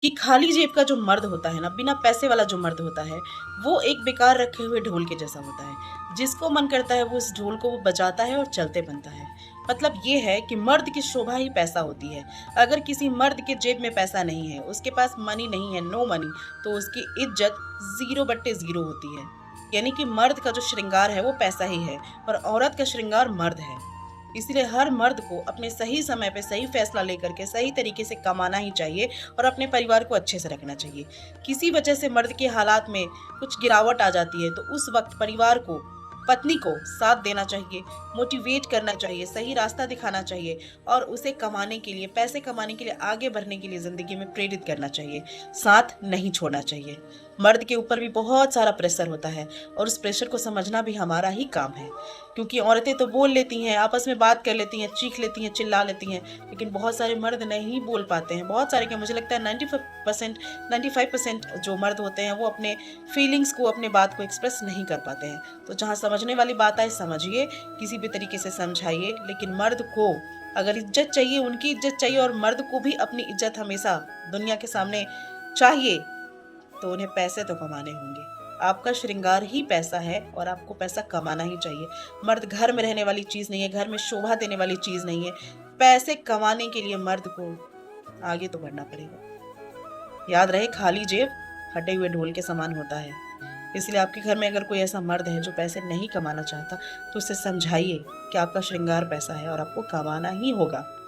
कि खाली जेब का जो मर्द होता है ना, बिना पैसे वाला जो मर्द होता है, वो एक बेकार रखे हुए ढोल के जैसा होता है। जिसको मन करता है वो इस ढोल को वो बजाता है और चलते बनता है। मतलब ये है कि मर्द की शोभा ही पैसा होती है। अगर किसी मर्द के जेब में पैसा नहीं है, उसके पास मनी नहीं है, नो मनी, तो उसकी इज्जत 0/0 होती है। यानी कि मर्द का जो श्रृंगार है वो पैसा ही है, और औरत का श्रृंगार मर्द है। इसलिए हर मर्द को अपने सही समय पे सही फैसला लेकर के सही तरीके से कमाना ही चाहिए और अपने परिवार को अच्छे से रखना चाहिए। किसी वजह से मर्द के हालात में कुछ गिरावट आ जाती है तो उस वक्त परिवार को, पत्नी को साथ देना चाहिए, मोटिवेट करना चाहिए, सही रास्ता दिखाना चाहिए और उसे कमाने के लिए, पैसे कमाने के लिए, आगे बढ़ने के लिए ज़िंदगी में प्रेरित करना चाहिए, साथ नहीं छोड़ना चाहिए। मर्द के ऊपर भी बहुत सारा प्रेशर होता है और उस प्रेशर को समझना भी हमारा ही काम है। क्योंकि औरतें तो बोल लेती हैं, आपस में बात कर लेती हैं, चीख लेती हैं, चिल्ला लेती हैं, लेकिन बहुत सारे मर्द नहीं बोल पाते हैं। बहुत सारे, क्या मुझे लगता है 95% जो मर्द होते हैं वो अपने फीलिंग्स को, अपने बात को एक्सप्रेस नहीं कर पाते हैं। तो जहाँ समझने वाली बात आए समझिए, किसी भी तरीके से समझाइए, लेकिन मर्द को अगर इज्जत चाहिए, उनकी इज्जत चाहिए, और मर्द को भी अपनी इज्जत हमेशा दुनिया के सामने चाहिए, तो उन्हें पैसे तो कमाने होंगे। आपका श्रृंगार ही पैसा है और आपको पैसा कमाना ही चाहिए। मर्द घर में रहने वाली चीज़ नहीं है, घर में शोभा देने वाली चीज़ नहीं है। पैसे कमाने के लिए मर्द को आगे तो बढ़ना पड़ेगा। याद रहे, खाली जेब फटे हुए ढोल के समान होता है। इसलिए आपके घर में अगर कोई ऐसा मर्द है जो पैसे नहीं कमाना चाहता, तो उसे समझाइए कि आपका श्रृंगार पैसा है और आपको कमाना ही होगा।